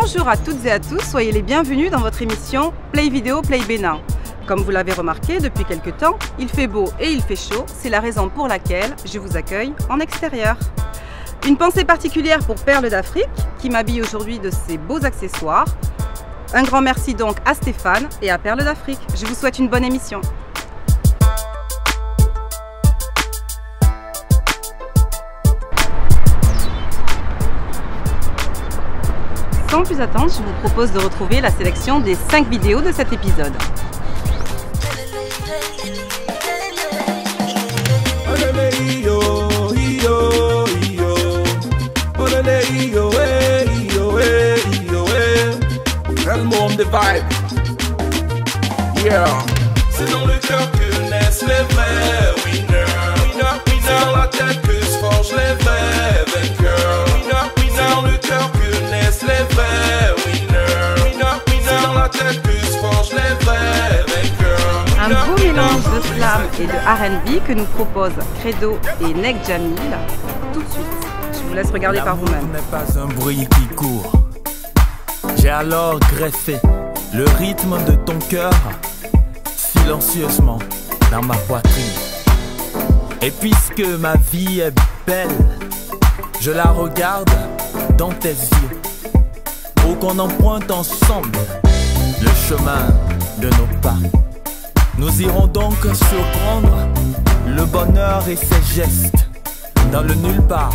Bonjour à toutes et à tous, soyez les bienvenus dans votre émission Play Vidéo Play Bénin. Comme vous l'avez remarqué depuis quelques temps, il fait beau et il fait chaud, c'est la raison pour laquelle je vous accueille en extérieur. Une pensée particulière pour Perles d'Afrique qui m'habille aujourd'hui de ses beaux accessoires. Un grand merci donc à Stéphane et à Perles d'Afrique. Je vous souhaite une bonne émission. Sans plus attendre, je vous propose de retrouver la sélection des 5 vidéos de cet épisode. C'est dans le cœur que naissent les vrais winners. C'est dans la tête que se forgent les vrais vainqueurs. C'est dans le cœur que naissent les vrais winners. C'est dans la tête que se forgent les vrais vainqueurs. Un beau mélange de slam et de R&B que nous proposent Credo et Nek Jamil. Tout de suite, je vous laisse regarder par vous-même. N'est pas un bruit qui court. J'ai alors greffé le rythme de ton cœur silencieusement dans ma poitrine. Et puisque ma vie est belle, je la regarde dans tes yeux. Pour qu'on emprunte ensemble le chemin de nos pas. Nous irons donc surprendre le bonheur et ses gestes dans le nulle part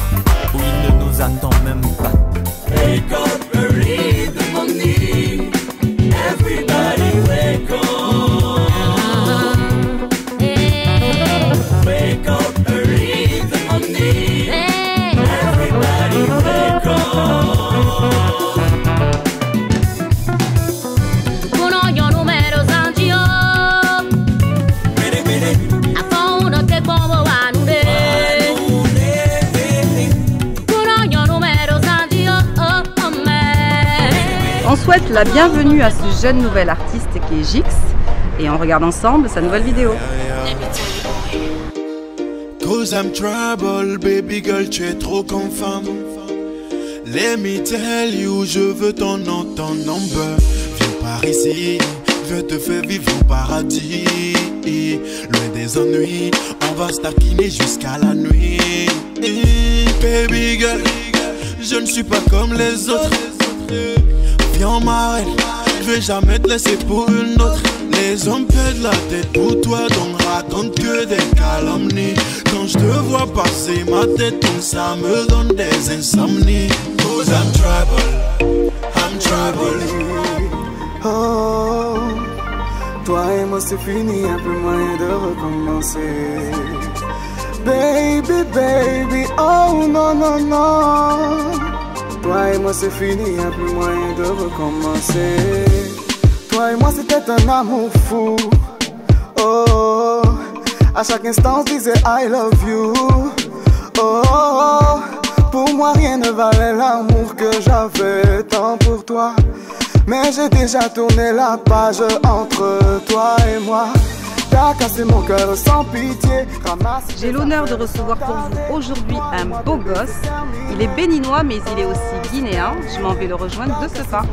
où il ne nous attend même pas. Wake up early in the morning. Everybody wake up. Wake up early in the morning. Everybody wake up. On souhaite la bienvenue à ce jeune nouvel artiste qui est Jix et on regarde ensemble sa nouvelle vidéo. Cause I'm trouble, baby girl, tu es trop confirm. Let me tell you, je veux ton nom, ton number. Viens par ici, je te fais vivre au paradis. Loin des ennuis, on va se taquiner jusqu'à la nuit. Baby girl, je ne suis pas comme les autres. Viens ma reine, je vais jamais te laisser pour une autre. Les hommes perdent la tête pour toi, donc raconte que des calomnies. Quand je te vois passer ma tête, donc ça me donne des insomnies. Cause I'm trouble. Oh, toi et moi c'est fini, un peu moyen de recommencer. Baby, baby, oh non, non, non. Toi et moi c'est fini, y'a plus moyen de recommencer. Toi et moi c'était un amour fou. Oh, à chaque instant je disais I love you. Oh, pour moi rien ne valait l'amour que j'avais tant pour toi. Mais j'ai déjà tourné la page entre toi et moi. T'as cassé mon cœur sans pitié. J'ai l'honneur de recevoir pour vous aujourd'hui un beau gosse. Il est béninois mais il est aussi guinéen. Je m'en vais le rejoindre de ce pas.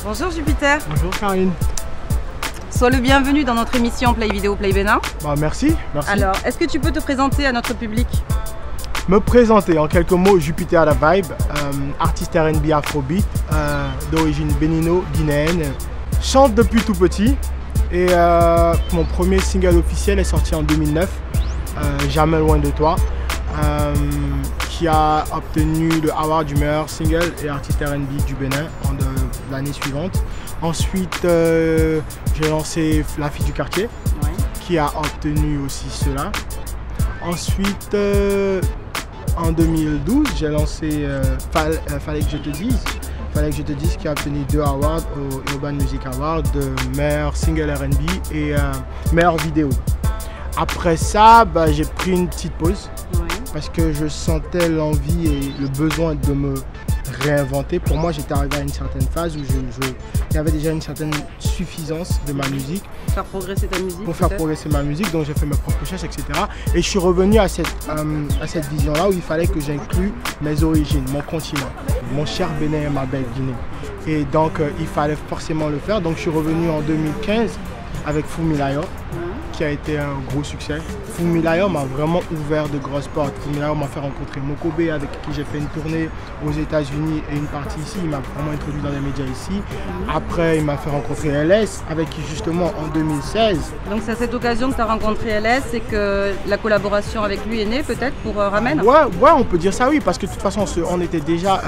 Bonjour Jupiter. Bonjour Karine. Sois le bienvenu dans notre émission Play Vidéo Play Bénin. Merci. Alors, est-ce que tu peux te présenter à notre public? Me présenter en quelques mots, Jupiter la Vibe, artiste R&B Afrobeat, d'origine bénino-guinéenne. Chante depuis tout petit et mon premier single officiel est sorti en 2009, Jamais loin de toi, qui a obtenu le award du meilleur single et artiste R&B du Bénin l'année suivante. Ensuite, j'ai lancé La fille du quartier, qui a obtenu aussi cela. Ensuite, en 2012, j'ai lancé Fallait que je te dise. Fallait que je te dise qui a obtenu 2 awards au Urban Music Award de meilleur single R&B et meilleure vidéo. Après ça, j'ai pris une petite pause parce que je sentais l'envie et le besoin de me réinventer. Pour moi, j'étais arrivé à une certaine phase où il y avait déjà une certaine suffisance de ma musique. Faire progresser ta musique. Pour faire progresser ma musique, donc j'ai fait mes propres recherches, etc. Et je suis revenu à cette vision-là où il fallait que j'inclue mes origines, mon continent, mon cher Bénin et ma belle Guinée. Et donc il fallait forcément le faire. Donc je suis revenu en 2015 avec Fumilayo, qui a été un gros succès. Fumilayo m'a vraiment ouvert de grosses portes. Fumilayo m'a fait rencontrer Mokobe, avec qui j'ai fait une tournée aux États-Unis et une partie ici. Il m'a vraiment introduit dans les médias ici. Après, il m'a fait rencontrer LS, avec qui justement en 2016. Donc c'est à cette occasion que tu as rencontré LS et que la collaboration avec lui est née peut-être pour Ramen? Ouais, on peut dire ça, oui, parce que de toute façon, on était déjà,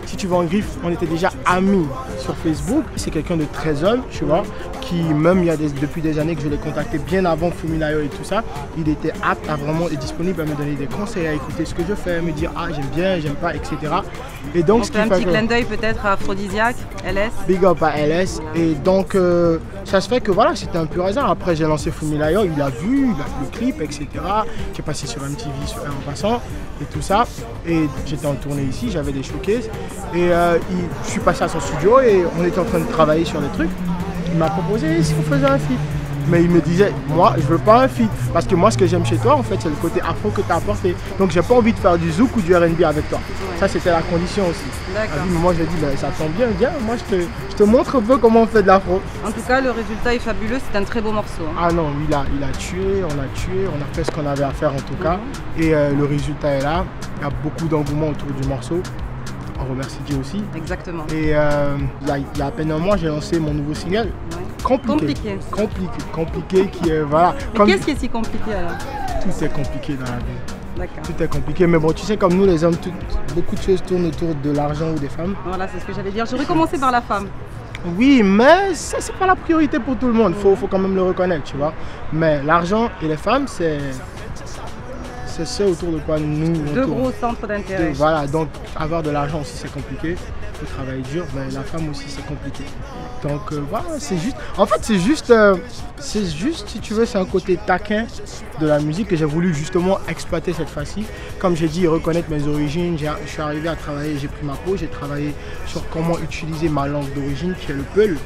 si tu vas en griffe, on était déjà amis sur Facebook. C'est quelqu'un de très humble, tu vois, qui même depuis des années que je l'ai contacté bien avant Fumilayo et tout ça, il était apte à vraiment être disponible à me donner des conseils, à écouter ce que je fais, à me dire ah j'aime bien, j'aime pas, etc. Et donc, on fait un petit clin d'œil peut-être à Aphrodisiac, LS. Big up à LS. Et donc ça se fait que voilà, c'était un pur hasard. Après j'ai lancé Fumilayo, il a vu le clip, etc. J'ai passé sur MTV en passant et tout ça. Et j'étais en tournée ici, j'avais des showcases. Et je suis passé à son studio et on était en train de travailler sur des trucs. Il m'a proposé si on faisait un feat. Mais il me disait, moi je veux pas un feat. Parce que moi ce que j'aime chez toi en fait c'est le côté afro que tu as apporté. Donc j'ai pas envie de faire du zouk ou du R&B avec toi. Ouais. Ça c'était la condition aussi. D'accord. Mais moi j'ai dit, ça tombe bien, viens, moi je te montre un peu comment on fait de l'afro. En tout cas le résultat est fabuleux, c'est un très beau morceau. Hein. Ah non, il a tué, on a fait ce qu'on avait à faire en tout cas. Et le résultat est là, il y a beaucoup d'engouement autour du morceau. On remercie Dieu aussi. Exactement. Et il y a à peine un mois, j'ai lancé mon nouveau single. Ouais. Compliqué qui est, voilà. Mais qu'est-ce qui est si compliqué alors? Tout est compliqué dans la vie. D'accord. Tout est compliqué, mais bon, tu sais, comme nous les hommes, beaucoup de choses tournent autour de l'argent ou des femmes. Voilà, c'est ce que j'allais dire. J'aurais commencé par la femme. Oui, mais ça, c'est pas la priorité pour tout le monde. Faut quand même le reconnaître, tu vois. Mais l'argent et les femmes, c'est ce autour de quoi nous on Deux tourne. gros centres d'intérêt. Voilà, donc avoir de l'argent aussi c'est compliqué, il faut travailler dur, mais la femme aussi c'est compliqué. Donc voilà, c'est juste, en fait c'est juste, si tu veux, c'est un côté taquin de la musique que j'ai voulu justement exploiter cette fois-ci. Comme j'ai dit, reconnaître mes origines, je suis arrivé à travailler, j'ai pris ma peau, j'ai travaillé sur comment utiliser ma langue d'origine qui est le peul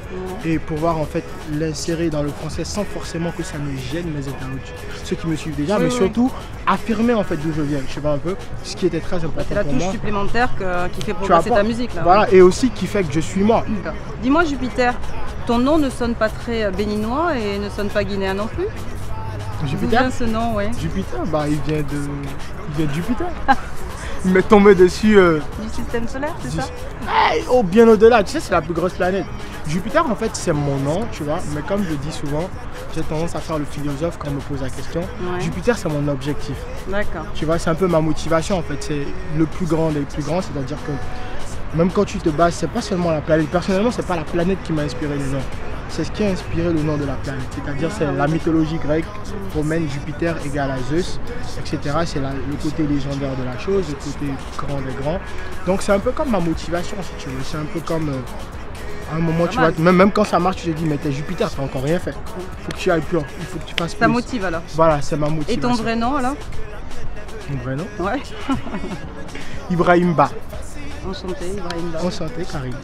et pouvoir en fait l'insérer dans le français sans forcément que ça me gêne mes interlocuteurs, ceux qui me suivent déjà, mais surtout affirmer en fait d'où je viens, je sais pas un peu, ce qui était très important pour moi. C'est la touche supplémentaire qui fait progresser ta musique là. Voilà, et aussi qui fait que je suis moi. Dis-moi Jupiter, ton nom ne sonne pas très béninois et ne sonne pas guinéen non plus? Jupiter? D'où vient ce nom, ouais. Jupiter, bah il vient de Jupiter. Il m'est tombé dessus. Du système solaire, c'est ça? Oh, bien au-delà, tu sais, c'est la plus grosse planète. Jupiter, en fait, c'est mon nom, tu vois, mais comme je dis souvent, j'ai tendance à faire le philosophe quand on me pose la question. Ouais. Jupiter, c'est mon objectif. D'accord. Tu vois, c'est un peu ma motivation, en fait. C'est le plus grand des plus grands, c'est-à-dire que même quand tu te bases, c'est pas seulement la planète. Personnellement, c'est pas la planète qui m'a inspiré le nom. C'est ce qui a inspiré le nom de la planète. C'est-à-dire, c'est la mythologie grecque, romaine, Jupiter égale à Zeus, etc. C'est le côté légendaire de la chose, le côté grand des grands. Donc, c'est un peu comme ma motivation, si tu veux. C'est un peu comme... à un moment, tu vois, même quand ça marche, tu te dis, mais t'es Jupiter, t'as encore rien fait. Il faut que tu ailles plus, il faut que tu fasses plus. Ça motive alors? Voilà, c'est ma motivation. Et ton vrai nom alors? Mon vrai nom? Ouais. Ibrahim Ba. Enchanté, Ibrahim Ba. Enchanté, Karim.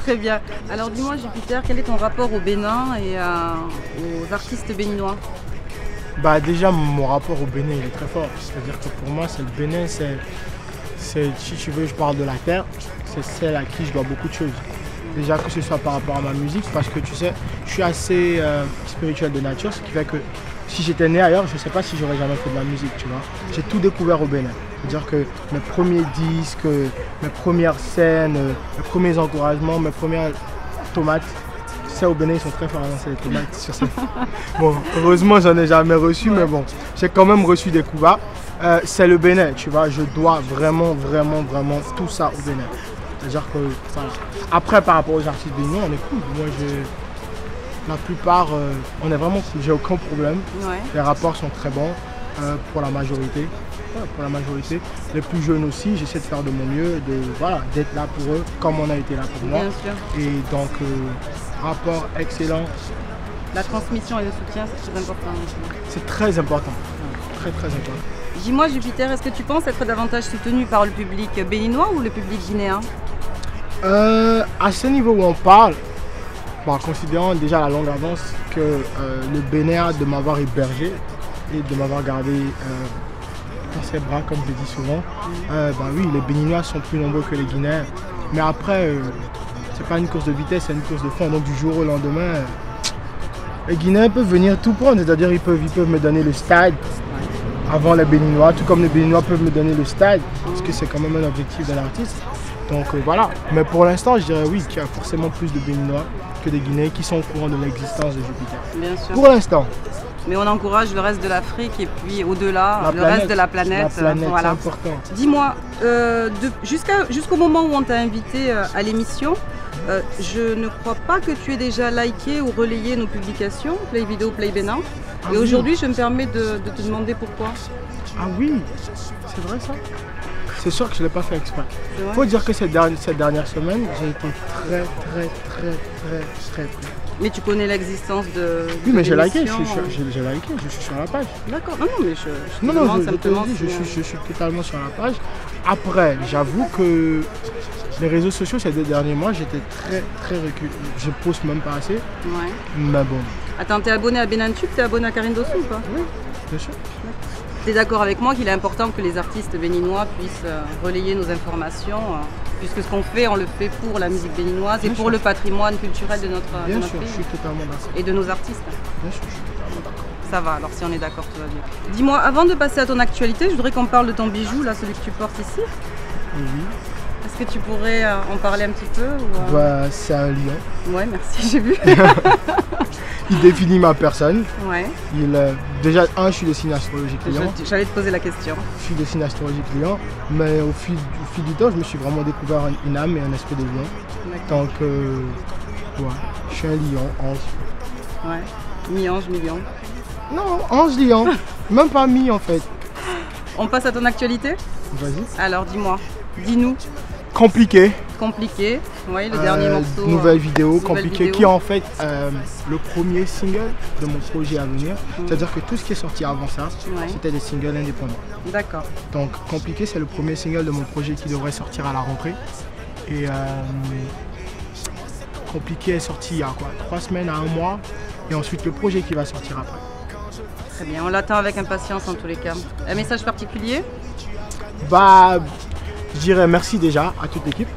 Très bien. Alors dis-moi Jupiter, quel est ton rapport au Bénin et aux artistes béninois? Bah déjà, mon rapport au Bénin, il est très fort. C'est-à-dire que pour moi, c'est le Bénin, c'est, si tu veux, je parle de la terre, c'est celle à qui je dois beaucoup de choses. Déjà que ce soit par rapport à ma musique, parce que tu sais, je suis assez spirituel de nature, ce qui fait que si j'étais né ailleurs, je ne sais pas si j'aurais jamais fait de la musique, tu vois. J'ai tout découvert au Bénin. C'est-à-dire que mes premiers disques, mes premières scènes, mes premiers encouragements, mes premières tomates, tu sais, au Bénin, ils sont très forts à lancer les tomates sur scène. Bon, heureusement, j'en ai jamais reçu, mais bon, j'ai quand même reçu des coups bas. C'est le Bénin, tu vois, je dois vraiment tout ça au Bénin. C'est-à-dire que, voilà. Après, par rapport aux artistes béninois, on est cool. Moi, la plupart, on est vraiment cool, j'ai aucun problème. Ouais. Les rapports sont très bons pour la majorité. Ouais, pour la majorité. Les plus jeunes aussi, j'essaie de faire de mon mieux, d'être là pour eux, comme on a été là pour moi. Bien sûr. Et donc, rapport excellent. La transmission et le soutien, c'est très important. C'est très important. Très important. Dis-moi Jupiter, est-ce que tu penses être davantage soutenu par le public béninois ou le public guinéen? À ce niveau où on parle, en considérant déjà la longue avance que le Bénin a de m'avoir hébergé et de m'avoir gardé dans ses bras, comme je dis souvent, oui, les Béninois sont plus nombreux que les Guinéens. Mais après, c'est pas une course de vitesse, c'est une course de fond. Donc du jour au lendemain, les Guinéens peuvent venir tout prendre, c'est-à-dire ils peuvent me donner le stade avant les Béninois, tout comme les Béninois peuvent me donner le stade, parce que c'est quand même un objectif de l'artiste. Donc voilà. Mais pour l'instant, je dirais oui, qu'il y a forcément plus de Béninois que des Guinéens qui sont au courant de l'existence de Jupiter. Bien sûr. Pour l'instant. Mais on encourage le reste de l'Afrique et puis au-delà, le reste de la planète. Voilà. C'est important. Dis-moi, jusqu'au moment où on t'a invité à l'émission, je ne crois pas que tu aies déjà liké ou relayé nos publications, Play Vidéo, Play Bénin. Et aujourd'hui, je me permets de te demander pourquoi. Ah oui, c'est vrai ça? C'est sûr que je ne l'ai pas fait exprès. Il faut dire que cette dernière semaine, j'ai été très pris. Mais tu connais l'existence de oui, mais j'ai liké, je suis sur la page. D'accord, je suis totalement sur la page. Après, j'avoue que les réseaux sociaux ces 2 derniers mois, j'étais très reculé. Je poste même pas assez. Ouais. Mais bon. Attends, t'es abonné à Benantube, t'es abonné à Karine Dossou ou pas? Oui, bien sûr. T'es d'accord avec moi qu'il est important que les artistes béninois puissent relayer nos informations, puisque ce qu'on fait, on le fait pour la musique béninoise et pour le patrimoine culturel de notre pays. Bien sûr, je suis totalement d'accord. Et de nos artistes. Bien sûr, je suis totalement d'accord. Ça va, alors si on est d'accord, tout va bien. Dis-moi, avant de passer à ton actualité, je voudrais qu'on parle de ton bijou, là, celui que tu portes ici. Oui. Est-ce que tu pourrais en parler un petit peu ou, c'est un lion. Ouais, merci, j'ai vu. Il définit ma personne. Ouais. Déjà, je suis de signe astrologique lion. J'allais te poser la question. Je suis de signe astrologique lion, mais au fil du temps, je me suis vraiment découvert une âme et un esprit de lion. Donc, je suis un lion, ange. Ouais, mi-ange, mi-lion. Non, ange lion. Même pas mi en fait. On passe à ton actualité? Vas-y. Alors, dis-moi, dis-nous. Compliqué. Compliqué, oui, le dernier morceau. Nouvelle vidéo, Compliqué, qui est en fait le premier single de mon projet à venir. C'est-à-dire que tout ce qui est sorti avant ça, c'était des singles indépendants. D'accord. Donc Compliqué, c'est le premier single de mon projet qui devrait sortir à la rentrée. Et Compliqué est sorti il y a 3 semaines à 1 mois. Et ensuite le projet qui va sortir après. Très bien, on l'attend avec impatience en tous les cas. Un message particulier? Je dirais merci déjà à toute l'équipe.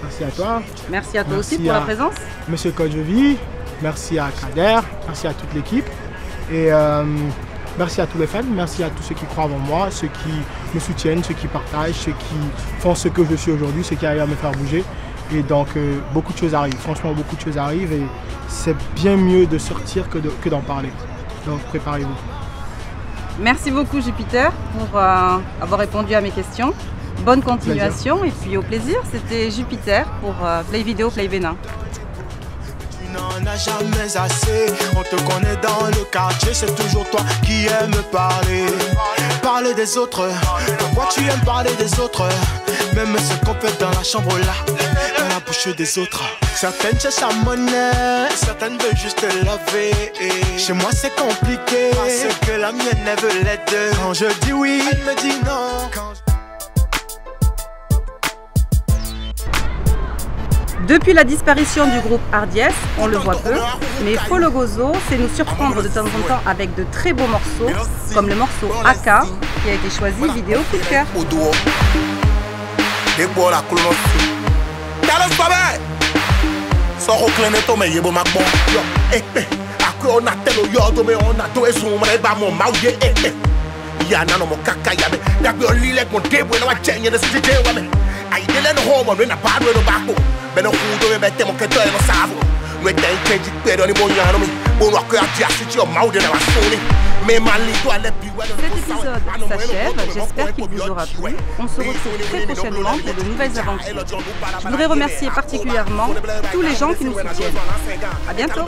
Merci à toi. Merci à toi aussi pour la présence. Monsieur Kodjovi, merci à Kader, merci à toute l'équipe. Et merci à tous les fans, merci à tous ceux qui croient en moi, ceux qui me soutiennent, ceux qui partagent, ceux qui font ce que je suis aujourd'hui, ceux qui arrivent à me faire bouger. Et donc beaucoup de choses arrivent, franchement beaucoup de choses arrivent et c'est bien mieux de sortir que d'en parler. Donc préparez-vous. Merci beaucoup Jupiter pour avoir répondu à mes questions. Bonne continuation et puis au plaisir, c'était Jupiter pour Play Vidéo, Play Bénin. Tu n'en as jamais assez, on te connaît dans le quartier, c'est toujours toi qui aimes parler. Parler des autres, pourquoi tu aimes parler des autres? Même ce qu'on fait dans la chambre là, dans la bouche des autres. Certaines cherchent la monnaie, certaines veulent juste laver. Chez moi c'est compliqué, parce que la mienne elle veut l'aide. Quand je dis oui, elle me dit non. Depuis la disparition du groupe Hardies, on le voit peu, mais Folo Gozo sait nous surprendre de temps en temps avec de très beaux morceaux, comme le morceau Aka, qui a été choisi vidéo coup de cœur. Cet épisode s'achève, j'espère qu'il vous aura plu. On se retrouve très prochainement pour de nouvelles aventures. Je voudrais remercier particulièrement tous les gens qui nous soutiennent. À bientôt.